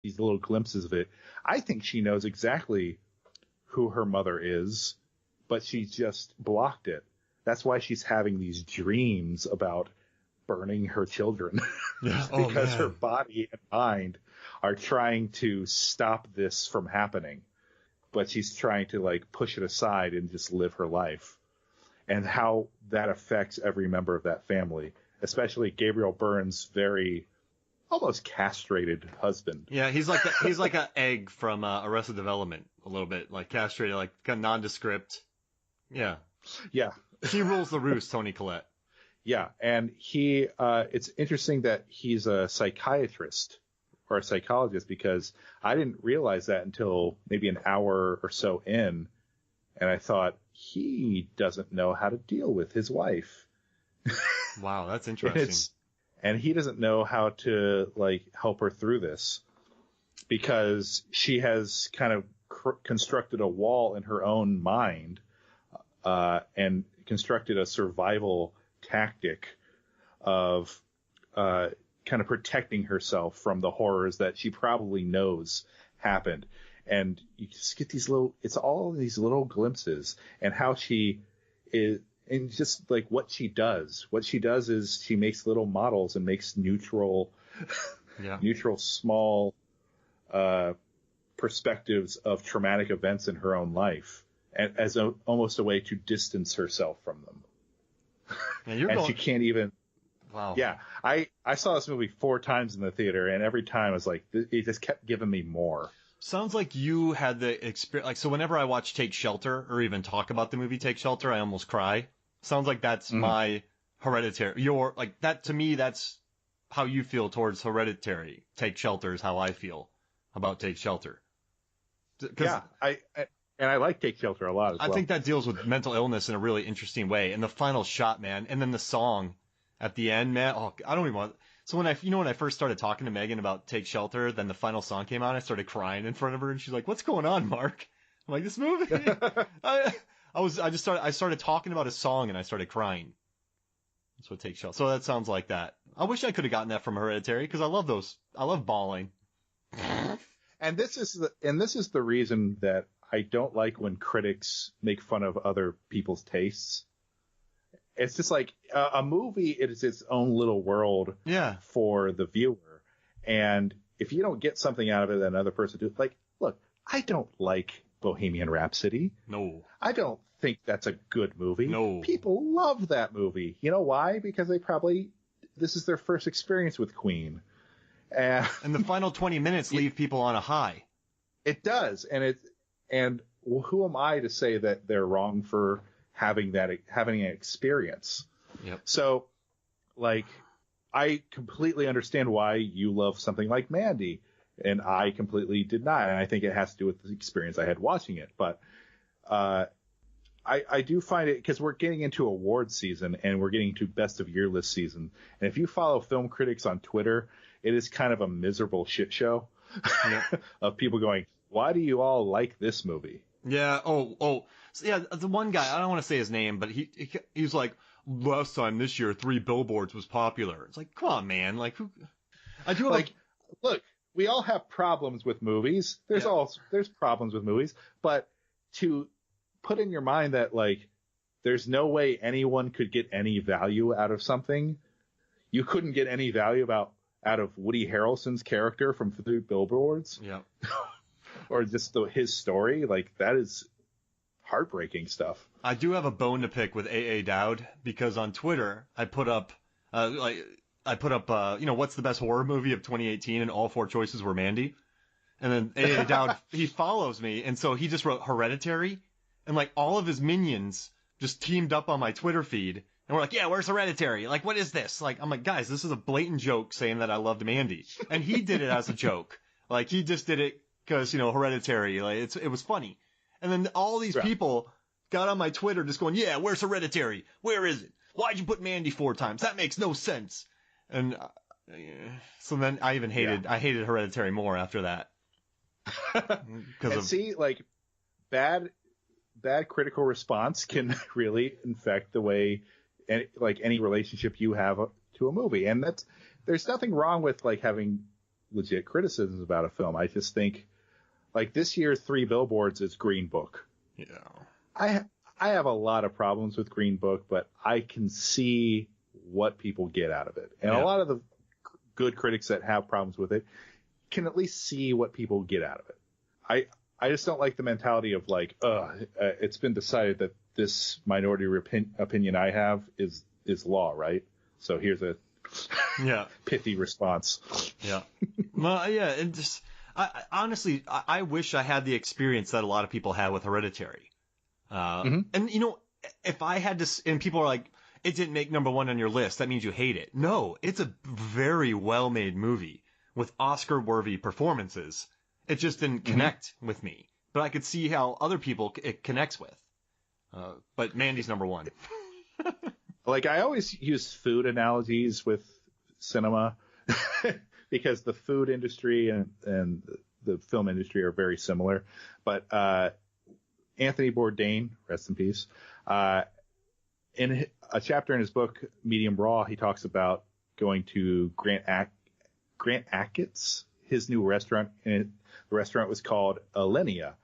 these little glimpses of it. I think she knows exactly who her mother is, but she just blocked it. That's why she's having these dreams about burning her children. Because her body and mind are trying to stop this from happening. But she's trying to like push it aside and just live her life. And how that affects every member of that family, especially Gabriel Byrne's very almost castrated husband. Yeah, he's like an egg from Arrested Development, a little bit like castrated, like kind of nondescript. Yeah. Yeah. She rules the roost, Toni Collette. Yeah, and it's interesting that he's a psychiatrist or a psychologist, because I didn't realize that until maybe an hour or so in, and I thought, he doesn't know how to deal with his wife. Wow, that's interesting. And he doesn't know how to like help her through this, because she has kind of constructed a wall in her own mind, and constructed a survival tactic of kind of protecting herself from the horrors that she probably knows happened. And you just get it's all these little glimpses, and how she is, and just like what she does. What she does is she makes little models and makes neutral small perspectives of traumatic events in her own life, and as almost a way to distance herself from them. And she can't even. Wow. Yeah, I saw this movie 4 times in the theater, and every time I was like, it just kept giving me more. Sounds like you had the experience. Like, so whenever I watch Take Shelter or even talk about the movie Take Shelter, I almost cry. Sounds like that's my Hereditary. That to me, that's how you feel towards Hereditary. Take Shelter is how I feel about Take Shelter. Yeah, I like Take Shelter a lot as well. I think that deals with mental illness in a really interesting way. And the final shot, man, and then the song at the end, man. Oh, I don't even want. So when I first started talking to Megan about Take Shelter, then the final song came out, I started crying in front of her, and she's like, "What's going on, Mark?" I'm like, "This movie." I started talking about a song, and I started crying. That's what Take Shelter. So that sounds like that. I wish I could have gotten that from Hereditary, because I love those. I love bawling. And this is the reason that I don't like when critics make fun of other people's tastes. It's just like a movie, it is its own little world for the viewer. And if you don't get something out of it that another person does, like, look, I don't like Bohemian Rhapsody. No. I don't think that's a good movie. No. People love that movie. You know why? Because this is their first experience with Queen. And the final 20 minutes leave people on a high. It does. And who am I to say that they're wrong for having an experience? Yep. So, like, I completely understand why you love something like Mandy, and I completely did not. And I think it has to do with the experience I had watching it. But I do find it, because we're getting into award season and we're getting to best of year list season. And if you follow film critics on Twitter, it is kind of a miserable shit show of people going, "Why do you all like this movie?" Yeah. Oh. So, yeah. The one guy, I don't want to say his name, but he was like, "Last time this year, 3 Billboards was popular." It's like, come on, man. Like, who? I do like. Look, we all have problems with movies. There's problems with movies, but to put in your mind that like there's no way anyone could get any value out of something. You couldn't get any value out of Woody Harrelson's character from 3 Billboards. Yeah. Or just his story. Like, that is heartbreaking stuff. I do have a bone to pick with A.A. Dowd, because on Twitter I put up what's the best horror movie of 2018, and all 4 choices were Mandy. And then A.A. Dowd, he follows me, and so he just wrote Hereditary, and like all of his minions just teamed up on my Twitter feed, and we're like, "Yeah, where's Hereditary? Like, what is this?" Like, I'm like, "Guys, this is a blatant joke saying that I loved Mandy." And he did it as a joke. Like, he just did it because, Hereditary, like, it was funny. And then all these people got on my Twitter just going, "Yeah, where's Hereditary? Where is it? Why'd you put Mandy 4 times? That makes no sense." And so then I even hated Hereditary more after that. See, like, bad critical response can really infect the way, any relationship you have to a movie. And there's nothing wrong with like having legit criticisms about a film. I just think, like, this year's Three Billboards is Green Book. Yeah. I have a lot of problems with Green Book, but I can see what people get out of it. And a lot of the good critics that have problems with it can at least see what people get out of it. I just don't like the mentality of like, it's been decided that this minority opinion I have is law, right? So here's a pithy response. Yeah. Well, yeah, and just honestly, I wish I had the experience that a lot of people had with Hereditary. And you know, if I had to, and people are like, it didn't make number one on your list, that means you hate it. No, it's a very well-made movie with Oscar-worthy performances. It just didn't connect with me, but I could see how other people it connects with. But Mandy's number one. Like, I always use food analogies with cinema because the food industry and the film industry are very similar. But Anthony Bourdain, rest in peace, in a chapter in his book Medium Raw, he talks about going to Grant Achatz, his new restaurant, and the restaurant was called Alinea,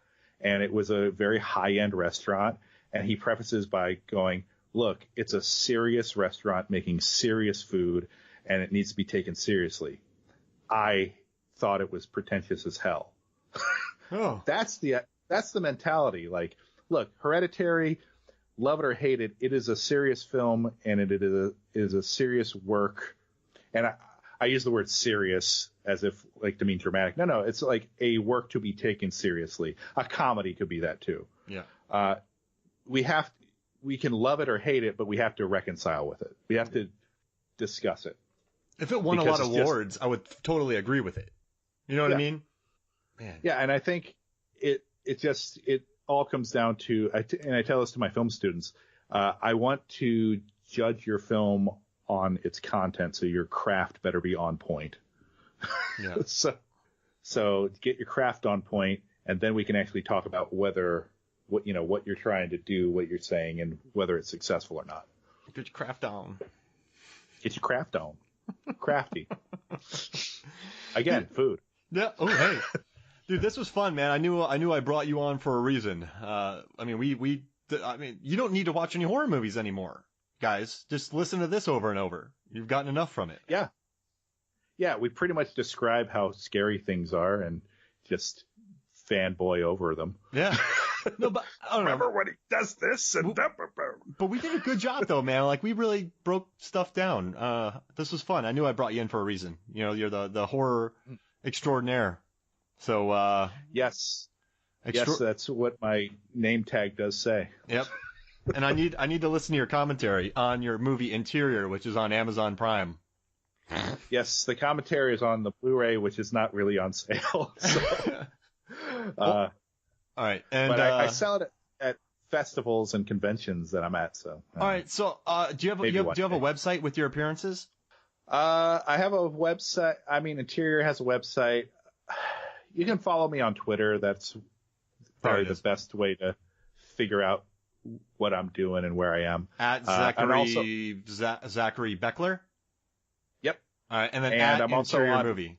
and it was a very high-end restaurant. And he prefaces by going, look, it's a serious restaurant making serious food, and it needs to be taken seriously. I thought it was pretentious as hell. Oh. That's the mentality. Like, look, Hereditary, love it or hate it, it is a serious film, and it is a serious work. And I use the word serious as if like to mean dramatic. No, it's like a work to be taken seriously. A comedy could be that too. Yeah. We can love it or hate it, but we have to reconcile with it. We have to discuss it. If it won a lot of awards, I would totally agree with it. You know what I mean? Man. Yeah, and I think it all comes down to, and I tell this to my film students, I want to judge your film on its content, so your craft better be on point. Yeah. So get your craft on point, and then we can actually talk about what you're trying to do, what you're saying, and whether it's successful or not. Get your craft on. Get your craft on. Crafty. Again, food. Yeah. Oh, hey. Dude, this was fun, man. I knew I brought you on for a reason. I mean, you don't need to watch any horror movies anymore, guys. Just listen to this over and over. You've gotten enough from it. Yeah. Yeah, we pretty much describe how scary things are and just fanboy over them. Yeah. No, but I don't remember know. when he does this and But we did a good job though, man. Like, we really broke stuff down. This was fun. I knew I brought you in for a reason. You know, you're the horror extraordinaire. So yes, that's what my name tag does say. Yep. And I need to listen to your commentary on your movie Interior, which is on Amazon Prime. Yes, the commentary is on the Blu-ray, which is not really on sale. So, all right, and but I sell it at festivals and conventions that I'm at. So all right, so do you have a website with your appearances? I have a website. I mean, Interior has a website. You can follow me on Twitter. That's probably the best way to figure out what I'm doing and where I am. At Zachary Zachary Beckler. Yep. All right, and then at I'm also Interior on Movie.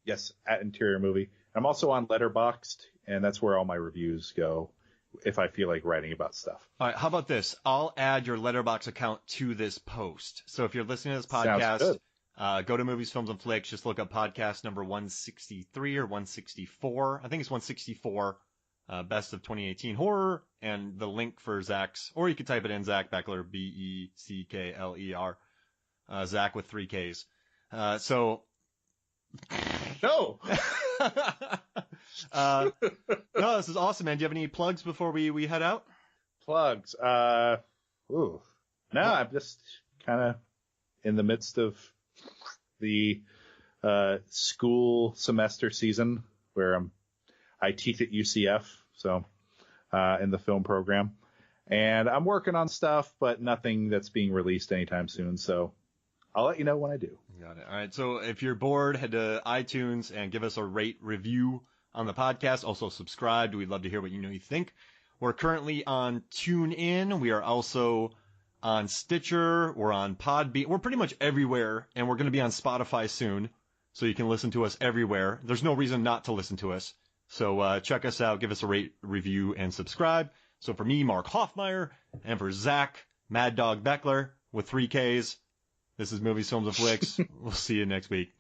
Yes, at Interior Movie. I'm also on Letterboxd, and that's where all my reviews go if I feel like writing about stuff. All right, how about this? I'll add your Letterboxd account to this post. So if you're listening to this podcast, go to Movies, Films, and Flicks. Just look up podcast number 163 or 164. I think it's 164, Best of 2018 Horror, and the link for Zach's, or you could type it in, Zach Beckler, Beckler, Zach with 3 Ks. No! No, this is awesome, man. Do you have any plugs before we head out? Plugs? No, I'm just kind of in the midst of the school semester season where I teach at UCF, so in the film program, and I'm working on stuff, but nothing that's being released anytime soon. So I'll let you know when I do. Got it. All right. So if you're bored, head to iTunes and give us a rate review on the podcast. Also subscribe. We'd love to hear what you think. We're currently on TuneIn. We are also on Stitcher. We're on Podbean. We're pretty much everywhere, and we're going to be on Spotify soon. so you can listen to us everywhere. There's no reason not to listen to us. So check us out, give us a rate, review, and subscribe. So for me, Mark Hoffmeyer, and for Zach, Mad Dog Beckler, with 3 Ks, this is Movies, Films, and Flicks. We'll see you next week.